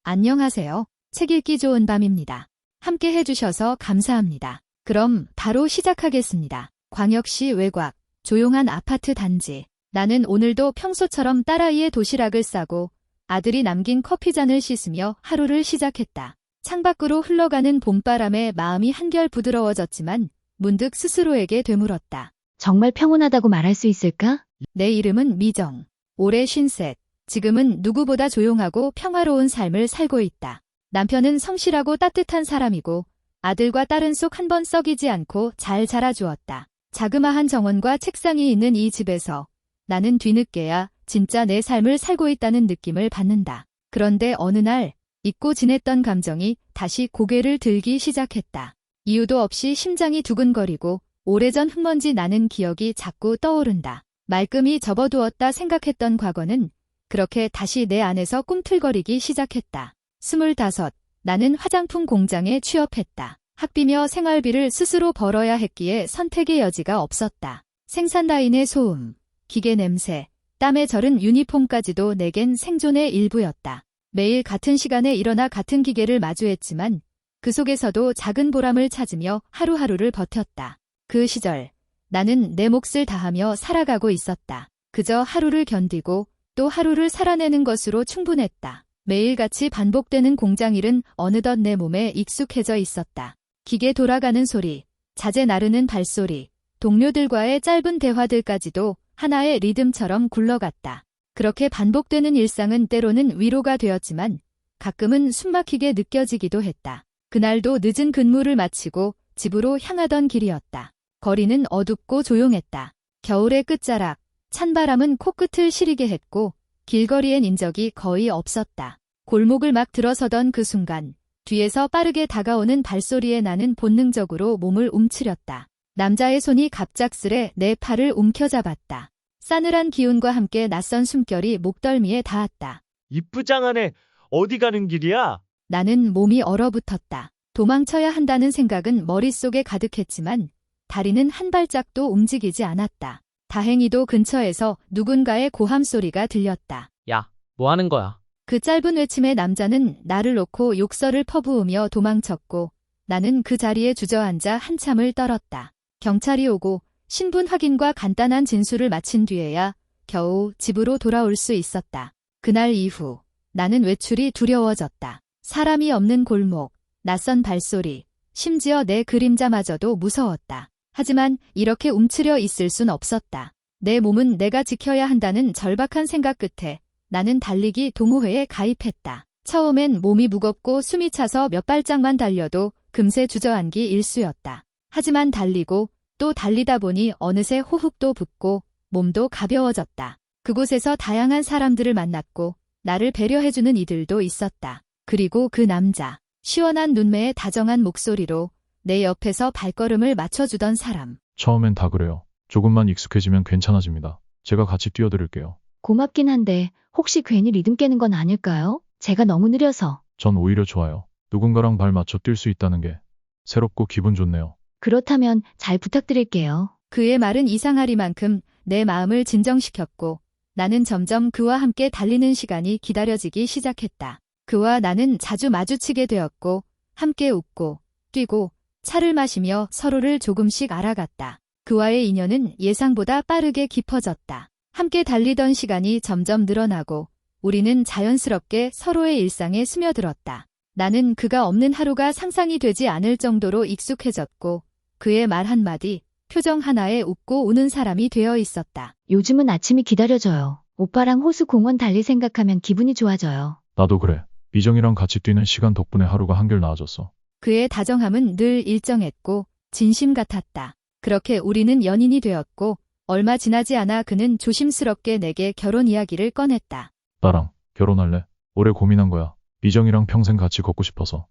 안녕하세요. 책 읽기 좋은 밤입니다. 함께 해주셔서 감사합니다. 그럼 바로 시작하겠습니다. 광역시 외곽, 조용한 아파트 단지. 나는 오늘도 평소처럼 딸아이의 도시락을 싸고 아들이 남긴 커피잔을 씻으며 하루를 시작했다. 창밖으로 흘러가는 봄바람에 마음이 한결 부드러워졌지만 문득 스스로에게 되물었다. 정말 평온하다고 말할 수 있을까? 내 이름은 미정. 올해 50. 지금은 누구보다 조용하고 평화로운 삶을 살고 있다. 남편은 성실하고 따뜻한 사람이고 아들과 딸은 속 한 번 썩이지 않고 잘 자라주었다. 자그마한 정원과 책상이 있는 이 집에서 나는 뒤늦게야 진짜 내 삶을 살고 있다는 느낌을 받는다. 그런데 어느 날 잊고 지냈던 감정이 다시 고개를 들기 시작했다. 이유도 없이 심장이 두근거리고 오래전 흙먼지 나는 기억이 자꾸 떠오른다. 말끔히 접어두었다 생각했던 과거는 그렇게 다시 내 안에서 꿈틀거리기 시작했다. 25. 나는 화장품 공장에 취업했다. 학비며 생활비를 스스로 벌어야 했기에 선택의 여지가 없었다. 생산 라인의 소음, 기계 냄새, 땀에 절은 유니폼까지도 내겐 생존의 일부였다. 매일 같은 시간에 일어나 같은 기계를 마주했지만 그 속에서도 작은 보람을 찾으며 하루하루를 버텼다. 그 시절 나는 내 몫을 다하며 살아가고 있었다. 그저 하루를 견디고 또 하루를 살아내는 것으로 충분했다. 매일같이 반복되는 공장일은 어느덧 내 몸에 익숙해져 있었다. 기계 돌아가는 소리, 자재 나르는 발소리, 동료들과의 짧은 대화들까지도 하나의 리듬처럼 굴러갔다. 그렇게 반복되는 일상은 때로는 위로가 되었지만 가끔은 숨막히게 느껴지기도 했다. 그날도 늦은 근무를 마치고 집으로 향하던 길이었다. 거리는 어둡고 조용했다. 겨울의 끝자락, 찬바람은 코끝을 시리게 했고 길거리엔 인적이 거의 없었다. 골목을 막 들어서던 그 순간 뒤에서 빠르게 다가오는 발소리에 나는 본능적으로 몸을 움츠렸다. 남자의 손이 갑작스레 내 팔을 움켜잡았다. 싸늘한 기운과 함께 낯선 숨결이 목덜미에 닿았다. 이쁘장하네. 어디 가는 길이야? 나는 몸이 얼어붙었다. 도망쳐야 한다는 생각은 머릿속에 가득했지만 다리는 한 발짝도 움직이지 않았다. 다행히도 근처에서 누군가의 고함 소리가 들렸다. 야, 뭐 하는 거야? 그 짧은 외침에 남자는 나를 놓고 욕설을 퍼부으며 도망쳤고 나는 그 자리에 주저앉아 한참을 떨었다. 경찰이 오고 신분 확인과 간단한 진술을 마친 뒤에야 겨우 집으로 돌아올 수 있었다. 그날 이후 나는 외출이 두려워졌다. 사람이 없는 골목, 낯선 발소리, 심지어 내 그림자마저도 무서웠다. 하지만 이렇게 움츠려 있을 순 없었다. 내 몸은 내가 지켜야 한다는 절박한 생각 끝에 나는 달리기 동호회에 가입했다. 처음엔 몸이 무겁고 숨이 차서 몇 발짝만 달려도 금세 주저앉기 일쑤였다. 하지만 달리고 또 달리다 보니 어느새 호흡도 붙고 몸도 가벼워졌다. 그곳에서 다양한 사람들을 만났고 나를 배려해주는 이들도 있었다. 그리고 그 남자, 시원한 눈매에 다정한 목소리로 내 옆에서 발걸음을 맞춰주던 사람. 처음엔 다 그래요. 조금만 익숙해지면 괜찮아집니다. 제가 같이 뛰어드릴게요. 고맙긴 한데 혹시 괜히 리듬 깨는 건 아닐까요? 제가 너무 느려서. 전 오히려 좋아요. 누군가랑 발 맞춰 뛸 수 있다는 게 새롭고 기분 좋네요. 그렇다면 잘 부탁드릴게요. 그의 말은 이상하리만큼 내 마음을 진정시켰고 나는 점점 그와 함께 달리는 시간이 기다려지기 시작했다. 그와 나는 자주 마주치게 되었고 함께 웃고 뛰고 차를 마시며 서로를 조금씩 알아갔다. 그와의 인연은 예상보다 빠르게 깊어졌다. 함께 달리던 시간이 점점 늘어나고 우리는 자연스럽게 서로의 일상에 스며들었다. 나는 그가 없는 하루가 상상이 되지 않을 정도로 익숙해졌고 그의 말 한마디, 표정 하나에 웃고 우는 사람이 되어 있었다. 요즘은 아침이 기다려져요. 오빠랑 호수 공원 달릴 생각하면 기분이 좋아져요. 나도 그래. 미정이랑 같이 뛰는 시간 덕분에 하루가 한결 나아졌어. 그의 다정함은 늘 일정했고 진심 같았다. 그렇게 우리는 연인이 되었고 얼마 지나지 않아 그는 조심스럽게 내게 결혼 이야기를 꺼냈다. 나랑 결혼할래? 오래 고민한 거야. 미정이랑 평생 같이 걷고 싶어서.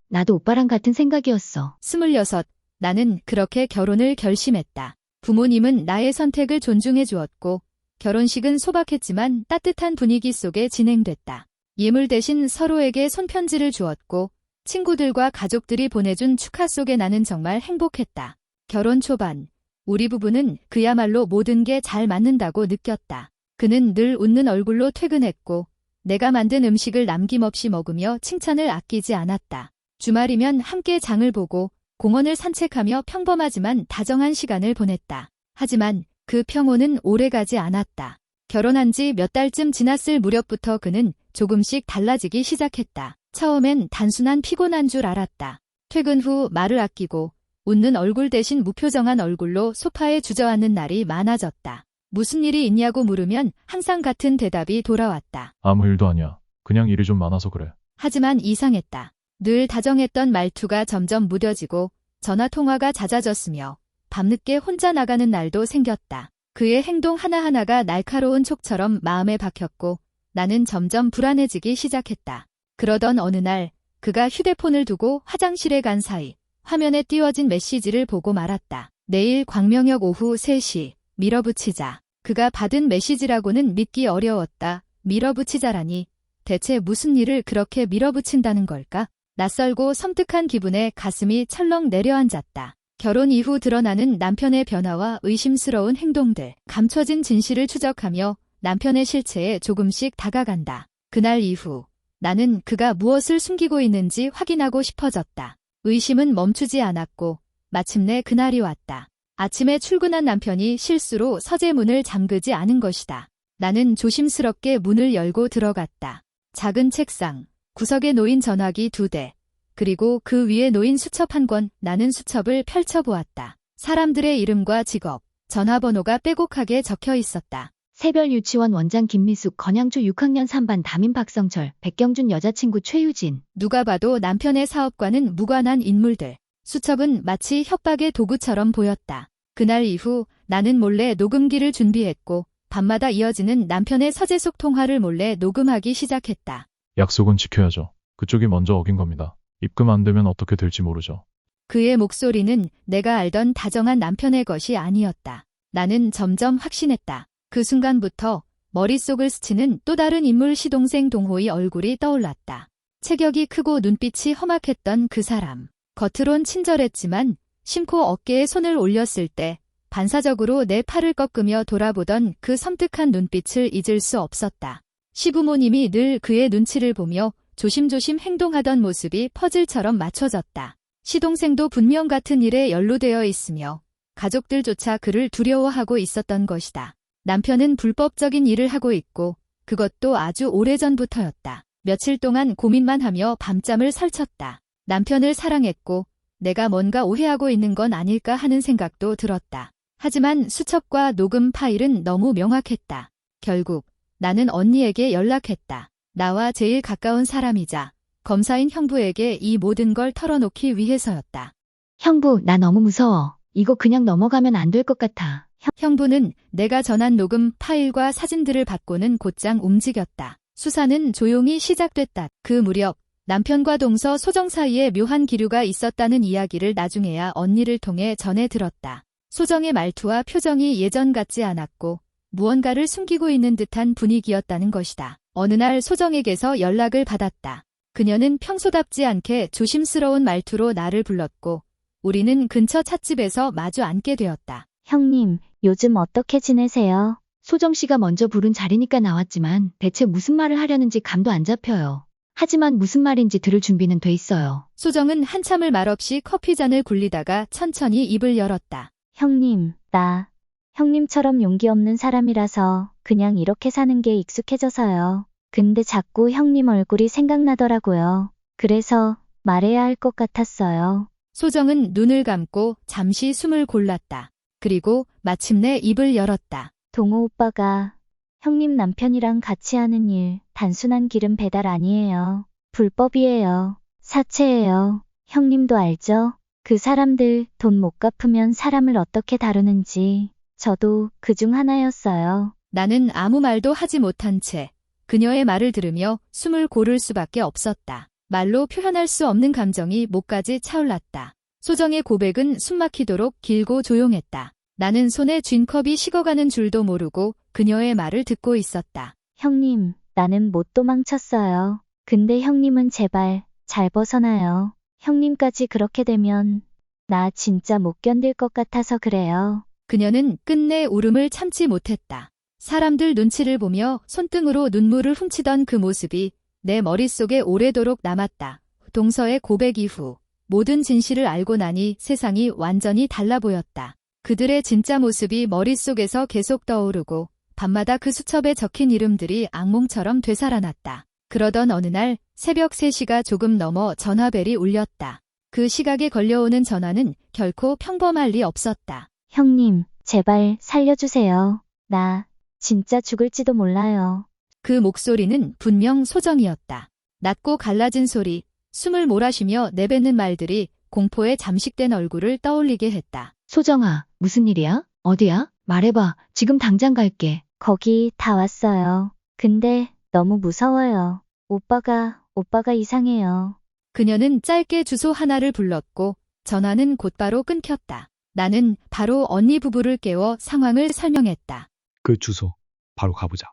나도 오빠랑 같은 생각이었어. 26. 나는 그렇게 결혼을 결심했다. 부모님은 나의 선택을 존중해 주었고 결혼식은 소박했지만 따뜻한 분위기 속에 진행됐다. 예물 대신 서로에게 손편지를 주었고 친구들과 가족들이 보내준 축하 속에 나는 정말 행복했다. 결혼 초반, 우리 부부는 그야말로 모든 게 잘 맞는다고 느꼈다. 그는 늘 웃는 얼굴로 퇴근했고 내가 만든 음식을 남김없이 먹으며 칭찬을 아끼지 않았다. 주말이면 함께 장을 보고 공원을 산책하며 평범하지만 다정한 시간을 보냈다. 하지만 그 평온은 오래가지 않았다. 결혼한 지 몇 달쯤 지났을 무렵부터 그는 조금씩 달라지기 시작했다. 처음엔 단순한 피곤한 줄 알았다. 퇴근 후 말을 아끼고 웃는 얼굴 대신 무표정한 얼굴로 소파에 주저앉는 날이 많아졌다. 무슨 일이 있냐고 물으면 항상 같은 대답이 돌아왔다. 아무 일도 아니야. 그냥 일이 좀 많아서 그래. 하지만 이상했다. 늘 다정했던 말투가 점점 무뎌지고 전화 통화가 잦아졌으며 밤늦게 혼자 나가는 날도 생겼다. 그의 행동 하나하나가 날카로운 촉처럼 마음에 박혔고 나는 점점 불안해지기 시작했다. 그러던 어느 날 그가 휴대폰을 두고 화장실에 간 사이 화면에 띄워진 메시지를 보고 말았다. 내일 광명역 오후 3시 밀어붙이자. 그가 받은 메시지라고는 믿기 어려웠다. 밀어붙이자라니 대체 무슨 일을 그렇게 밀어붙인다는 걸까? 낯설고 섬뜩한 기분에 가슴이 철렁 내려앉았다. 결혼 이후 드러나는 남편의 변화와 의심스러운 행동들, 감춰진 진실을 추적하며 남편의 실체에 조금씩 다가간다. 그날 이후 나는 그가 무엇을 숨기고 있는지 확인하고 싶어졌다. 의심은 멈추지 않았고 마침내 그날이 왔다. 아침에 출근한 남편이 실수로 서재문을 잠그지 않은 것이다. 나는 조심스럽게 문을 열고 들어갔다. 작은 책상, 구석에 놓인 전화기 2대, 그리고 그 위에 놓인 수첩 1권, 나는 수첩을 펼쳐보았다. 사람들의 이름과 직업, 전화번호가 빼곡하게 적혀 있었다. 새별 유치원 원장 김미숙, 건양초 6학년 3반 담임 박성철, 백경준 여자친구 최유진. 누가 봐도 남편의 사업과는 무관한 인물들. 수첩은 마치 협박의 도구처럼 보였다. 그날 이후 나는 몰래 녹음기를 준비했고 밤마다 이어지는 남편의 서재 속 통화를 몰래 녹음하기 시작했다. 약속은 지켜야죠. 그쪽이 먼저 어긴 겁니다. 입금 안 되면 어떻게 될지 모르죠. 그의 목소리는 내가 알던 다정한 남편의 것이 아니었다. 나는 점점 확신했다. 그 순간부터 머릿속을 스치는 또 다른 인물, 시동생 동호의 얼굴이 떠올랐다. 체격이 크고 눈빛이 험악했던 그 사람. 겉으론 친절했지만 심코 어깨에 손을 올렸을 때 반사적으로 내 팔을 꺾으며 돌아보던 그 섬뜩한 눈빛을 잊을 수 없었다. 시부모님이 늘 그의 눈치를 보며 조심조심 행동하던 모습이 퍼즐처럼 맞춰졌다. 시동생도 분명 같은 일에 연루되어 있으며 가족들조차 그를 두려워하고 있었던 것이다. 남편은 불법적인 일을 하고 있고 그것도 아주 오래전부터였다. 며칠 동안 고민만 하며 밤잠을 설쳤다. 남편을 사랑했고 내가 뭔가 오해하고 있는 건 아닐까 하는 생각도 들었다. 하지만 수첩과 녹음 파일은 너무 명확했다. 결국 나는 언니에게 연락했다. 나와 제일 가까운 사람이자 검사인 형부에게 이 모든 걸 털어놓기 위해서였다. 형부, 나 너무 무서워. 이거 그냥 넘어가면 안 될 것 같아. 형부는 내가 전한 녹음 파일과 사진들을 받고는 곧장 움직였다. 수사는 조용히 시작됐다. 그 무렵 남편과 동서 소정 사이에 묘한 기류가 있었다는 이야기를 나중에야 언니를 통해 전해 들었다. 소정의 말투와 표정이 예전 같지 않았고 무언가를 숨기고 있는 듯한 분위기였다는 것이다. 어느 날 소정에게서 연락을 받았다. 그녀는 평소답지 않게 조심스러운 말투로 나를 불렀고 우리는 근처 찻집에서 마주 앉게 되었다. 형님, 요즘 어떻게 지내세요? 소정 씨가 먼저 부른 자리니까 나왔지만 대체 무슨 말을 하려는지 감도 안 잡혀요. 하지만 무슨 말인지 들을 준비는 돼 있어요. 소정은 한참을 말없이 커피잔을 굴리다가 천천히 입을 열었다. 형님, 나 형님처럼 용기 없는 사람이라서 그냥 이렇게 사는 게 익숙해져서요. 근데 자꾸 형님 얼굴이 생각나더라고요. 그래서 말해야 할 것 같았어요. 소정은 눈을 감고 잠시 숨을 골랐다. 그리고 마침내 입을 열었다. 동호 오빠가 형님 남편이랑 같이 하는 일 단순한 기름 배달 아니에요. 불법이에요. 사채예요. 형님도 알죠? 그 사람들 돈 못 갚으면 사람을 어떻게 다루는지 저도 그중 하나였어요. 나는 아무 말도 하지 못한 채 그녀의 말을 들으며 숨을 고를 수밖에 없었다. 말로 표현할 수 없는 감정이 목까지 차올랐다. 소정의 고백은 숨막히도록 길고 조용했다. 나는 손에 쥔 컵이 식어가는 줄도 모르고 그녀의 말을 듣고 있었다. 형님, 나는 못 도망쳤어요. 근데 형님은 제발 잘 벗어나요. 형님까지 그렇게 되면 나 진짜 못 견딜 것 같아서 그래요. 그녀는 끝내 울음을 참지 못했다. 사람들 눈치를 보며 손등으로 눈물을 훔치던 그 모습이 내 머릿속에 오래도록 남았다. 동서의 고백 이후 모든 진실을 알고 나니 세상이 완전히 달라 보였다. 그들의 진짜 모습이 머릿속에서 계속 떠오르고 밤마다 그 수첩에 적힌 이름들이 악몽처럼 되살아났다. 그러던 어느 날 새벽 3시가 조금 넘어 전화벨이 울렸다. 그 시각에 걸려오는 전화는 결코 평범할 리 없었다. 형님, 제발 살려주세요. 나 진짜 죽을지도 몰라요. 그 목소리는 분명 소정이었다. 낮고 갈라진 소리, 숨을 몰아쉬며 내뱉는 말들이 공포에 잠식된 얼굴을 떠올리게 했다. 소정아, 무슨 일이야? 어디야? 말해봐. 지금 당장 갈게. 거기 다 왔어요. 근데 너무 무서워요. 오빠가 이상해요. 그녀는 짧게 주소 하나를 불렀고 전화는 곧바로 끊겼다. 나는 바로 언니 부부를 깨워 상황을 설명했다. 그 주소 바로 가보자.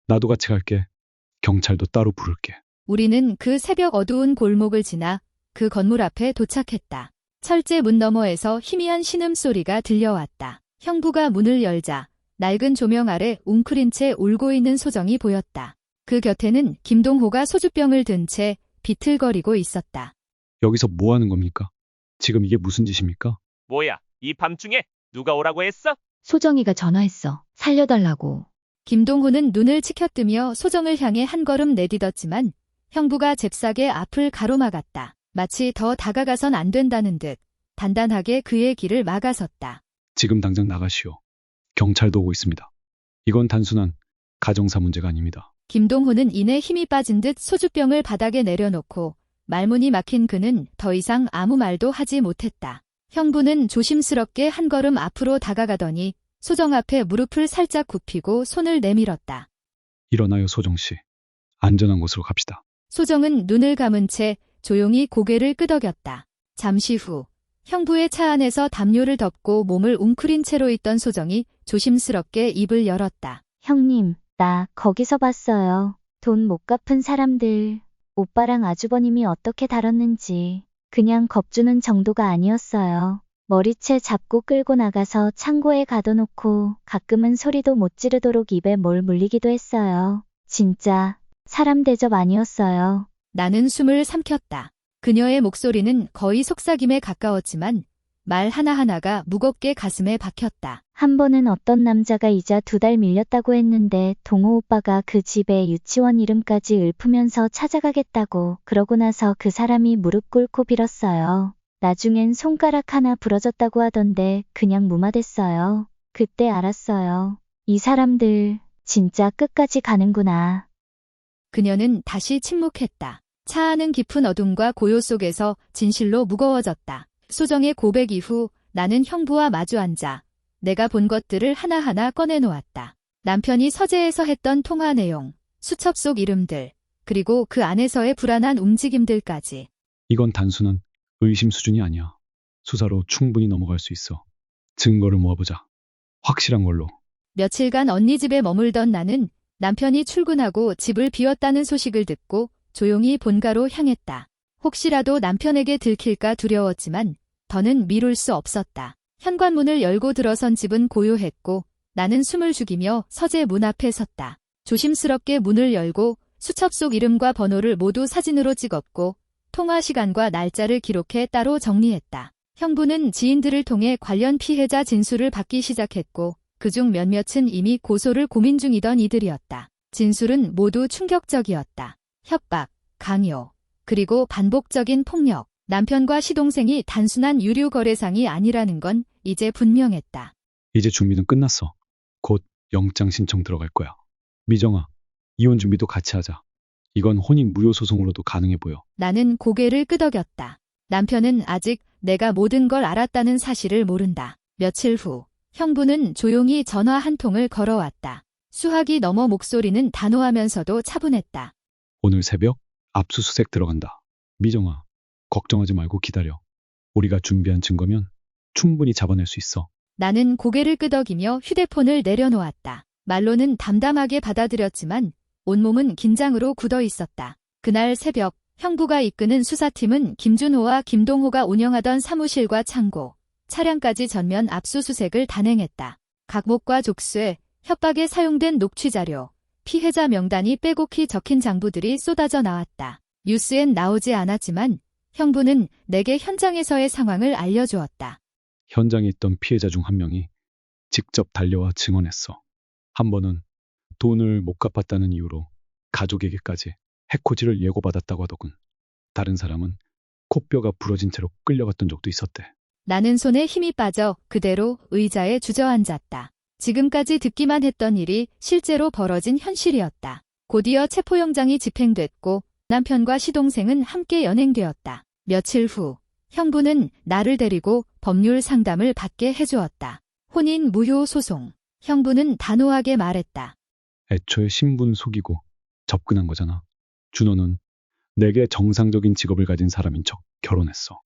나도 같이 갈게. 경찰도 따로 부를게. 우리는 그 새벽 어두운 골목을 지나 그 건물 앞에 도착했다. 철제 문 너머에서 희미한 신음소리가 들려왔다. 형부가 문을 열자 낡은 조명 아래 웅크린 채 울고 있는 소정이 보였다. 그 곁에는 김동호가 소주병을 든 채 비틀거리고 있었다. 여기서 뭐 하는 겁니까? 지금 이게 무슨 짓입니까? 뭐야, 이 밤중에 누가 오라고 했어? 소정이가 전화했어. 살려달라고. 김동호는 눈을 치켜뜨며 소정을 향해 한 걸음 내딛었지만 형부가 잽싸게 앞을 가로막았다. 마치 더 다가가선 안 된다는 듯 단단하게 그의 길을 막아섰다. 지금 당장 나가시오. 경찰도 오고 있습니다. 이건 단순한 가정사 문제가 아닙니다. 김동호는 이내 힘이 빠진 듯 소주병을 바닥에 내려놓고 말문이 막힌 그는 더 이상 아무 말도 하지 못했다. 형부는 조심스럽게 한 걸음 앞으로 다가가더니 소정 앞에 무릎을 살짝 굽히고 손을 내밀었다. 일어나요, 소정씨. 안전한 곳으로 갑시다. 소정은 눈을 감은 채 조용히 고개를 끄덕였다. 잠시 후 형부의 차 안에서 담요를 덮고 몸을 웅크린 채로 있던 소정이 조심스럽게 입을 열었다. 형님, 나 거기서 봤어요. 돈 못 갚은 사람들. 오빠랑 아주버님이 어떻게 다뤘는지. 그냥 겁주는 정도가 아니었어요. 머리채 잡고 끌고 나가서 창고에 가둬놓고 가끔은 소리도 못 지르도록 입에 뭘 물리기도 했어요. 진짜 사람 대접 아니었어요. 나는 숨을 삼켰다. 그녀의 목소리는 거의 속삭임에 가까웠지만 말 하나하나가 무겁게 가슴에 박혔다. 한 번은 어떤 남자가 이자 2달 밀렸다고 했는데 동호 오빠가 그 집에 유치원 이름까지 읊으면서 찾아가겠다고 그러고 나서 그 사람이 무릎 꿇고 빌었어요. 나중엔 손가락 하나 부러졌다고 하던데 그냥 무마됐어요. 그때 알았어요. 이 사람들 진짜 끝까지 가는구나. 그녀는 다시 침묵했다. 차 안은 깊은 어둠과 고요 속에서 진실로 무거워졌다. 소정의 고백 이후 나는 형부와 마주 앉아 내가 본 것들을 하나하나 꺼내놓았다. 남편이 서재에서 했던 통화 내용, 수첩 속 이름들, 그리고 그 안에서의 불안한 움직임들까지. 이건 단순한 의심 수준이 아니야. 수사로 충분히 넘어갈 수 있어. 증거를 모아보자. 확실한 걸로. 며칠간 언니 집에 머물던 나는 남편이 출근하고 집을 비웠다는 소식을 듣고 조용히 본가로 향했다. 혹시라도 남편에게 들킬까 두려웠지만 더는 미룰 수 없었다. 현관문을 열고 들어선 집은 고요했고 나는 숨을 죽이며 서재 문 앞에 섰다. 조심스럽게 문을 열고 수첩 속 이름과 번호를 모두 사진으로 찍었고 통화 시간과 날짜를 기록해 따로 정리했다. 형부는 지인들을 통해 관련 피해자 진술을 받기 시작했고 그중 몇몇은 이미 고소를 고민 중이던 이들이었다. 진술은 모두 충격적이었다. 협박, 강요, 그리고 반복적인 폭력. 남편과 시동생이 단순한 유류 거래상이 아니라는 건 이제 분명했다. 이제 준비는 끝났어. 곧 영장 신청 들어갈 거야. 미정아, 이혼 준비도 같이 하자. 이건 혼인 무효 소송으로도 가능해 보여. 나는 고개를 끄덕였다. 남편은 아직 내가 모든 걸 알았다는 사실을 모른다. 며칠 후 형부는 조용히 전화 한 통을 걸어왔다. 수학이 넘어 목소리는 단호하면서도 차분했다. 오늘 새벽 압수수색 들어간다. 미정아, 걱정하지 말고 기다려. 우리가 준비한 증거면 충분히 잡아낼 수 있어. 나는 고개를 끄덕이며 휴대폰을 내려놓았다. 말로는 담담하게 받아들였지만 온몸은 긴장으로 굳어 있었다. 그날 새벽 형부가 이끄는 수사팀은 김준호와 김동호가 운영하던 사무실과 창고, 차량까지 전면 압수수색을 단행했다. 각목과 족쇄, 협박에 사용된 녹취자료, 피해자 명단이 빼곡히 적힌 장부들이 쏟아져 나왔다. 뉴스엔 나오지 않았지만 형부는 내게 현장에서의 상황을 알려주었다. 현장에 있던 피해자 중 한 명이 직접 달려와 증언했어. 한 번은 돈을 못 갚았다는 이유로 가족에게까지 해코지를 예고받았다고 하더군. 다른 사람은 코뼈가 부러진 채로 끌려갔던 적도 있었대. 나는 손에 힘이 빠져 그대로 의자에 주저앉았다. 지금까지 듣기만 했던 일이 실제로 벌어진 현실이었다. 곧이어 체포영장이 집행됐고 남편과 시동생은 함께 연행되었다. 며칠 후 형부는 나를 데리고 법률 상담을 받게 해주었다. 혼인 무효 소송. 형부는 단호하게 말했다. 애초에 신분 속이고 접근한 거잖아. 준호는 내게 정상적인 직업을 가진 사람인 척 결혼했어.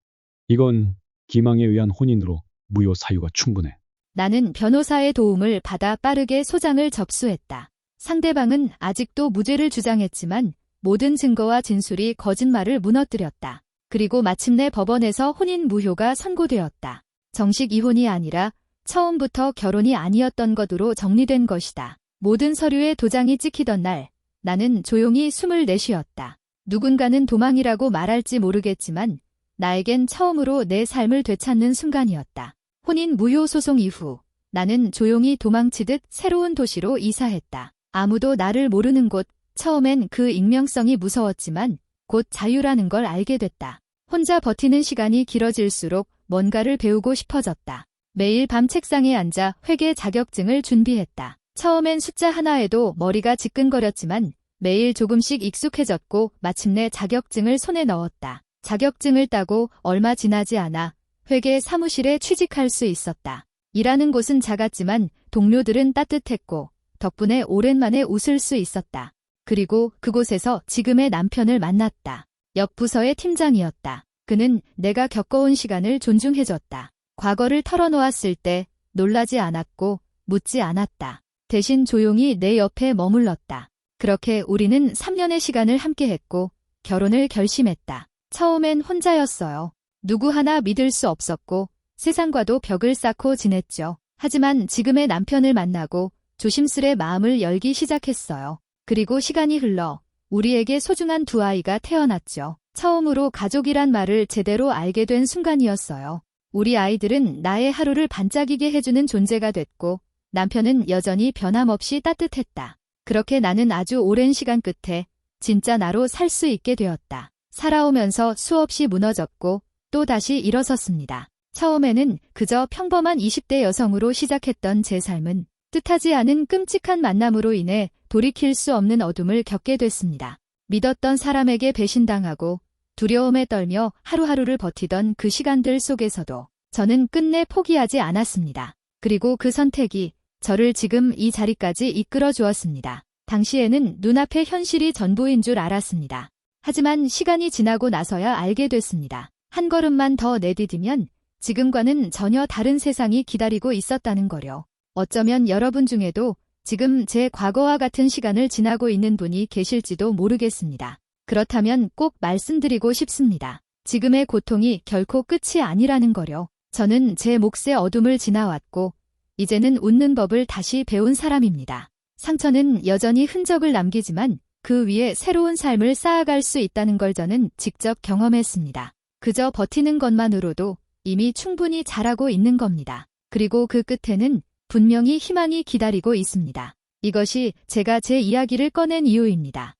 이건 기망에 의한 혼인으로 무효 사유가 충분해. 나는 변호사의 도움을 받아 빠르게 소장을 접수했다. 상대방은 아직도 무죄를 주장했지만 모든 증거와 진술이 거짓말을 무너뜨렸다. 그리고 마침내 법원에서 혼인 무효가 선고되었다. 정식 이혼이 아니라 처음부터 결혼이 아니었던 것으로 정리된 것이다. 모든 서류에 도장이 찍히던 날, 나는 조용히 숨을 내쉬었다. 누군가는 도망이라고 말할지 모르겠지만 나에겐 처음으로 내 삶을 되찾는 순간이었다. 혼인 무효 소송 이후 나는 조용히 도망치듯 새로운 도시로 이사했다. 아무도 나를 모르는 곳, 처음엔 그 익명성이 무서웠지만 곧 자유라는 걸 알게 됐다. 혼자 버티는 시간이 길어질수록 뭔가를 배우고 싶어졌다. 매일 밤 책상에 앉아 회계 자격증을 준비했다. 처음엔 숫자 하나에도 머리가 지끈거렸지만 매일 조금씩 익숙해졌고 마침내 자격증을 손에 넣었다. 자격증을 따고 얼마 지나지 않아 회계 사무실에 취직할 수 있었다. 일하는 곳은 작았지만 동료들은 따뜻했고 덕분에 오랜만에 웃을 수 있었다. 그리고 그곳에서 지금의 남편을 만났다. 옆 부서의 팀장이었다. 그는 내가 겪어온 시간을 존중해줬다. 과거를 털어놓았을 때 놀라지 않았고 묻지 않았다. 대신 조용히 내 옆에 머물렀다. 그렇게 우리는 3년의 시간을 함께했고 결혼을 결심했다. 처음엔 혼자였어요. 누구 하나 믿을 수 없었고 세상과도 벽을 쌓고 지냈죠. 하지만 지금의 남편을 만나고 조심스레 마음을 열기 시작했어요. 그리고 시간이 흘러 우리에게 소중한 두 아이가 태어났죠. 처음으로 가족이란 말을 제대로 알게 된 순간이었어요. 우리 아이들은 나의 하루를 반짝이게 해주는 존재가 됐고 남편은 여전히 변함없이 따뜻했다. 그렇게 나는 아주 오랜 시간 끝에 진짜 나로 살 수 있게 되었다. 살아오면서 수없이 무너졌고 또 다시 일어섰습니다. 처음에는 그저 평범한 20대 여성으로 시작했던 제 삶은 뜻하지 않은 끔찍한 만남으로 인해 돌이킬 수 없는 어둠을 겪게 됐습니다. 믿었던 사람에게 배신당하고 두려움에 떨며 하루하루를 버티던 그 시간들 속에서도 저는 끝내 포기하지 않았습니다. 그리고 그 선택이 저를 지금 이 자리까지 이끌어 주었습니다. 당시에는 눈앞의 현실이 전부인 줄 알았습니다. 하지만 시간이 지나고 나서야 알게 됐습니다. 한 걸음만 더 내디디면 지금과는 전혀 다른 세상이 기다리고 있었다는 거요. 어쩌면 여러분 중에도 지금 제 과거와 같은 시간을 지나고 있는 분이 계실지도 모르겠습니다. 그렇다면 꼭 말씀드리고 싶습니다. 지금의 고통이 결코 끝이 아니라는 거요. 저는 제 몫의 어둠을 지나왔고 이제는 웃는 법을 다시 배운 사람입니다. 상처는 여전히 흔적을 남기지만 그 위에 새로운 삶을 쌓아갈 수 있다는 걸 저는 직접 경험했습니다. 그저 버티는 것만으로도 이미 충분히 잘하고 있는 겁니다. 그리고 그 끝에는 분명히 희망이 기다리고 있습니다. 이것이 제가 제 이야기를 꺼낸 이유입니다.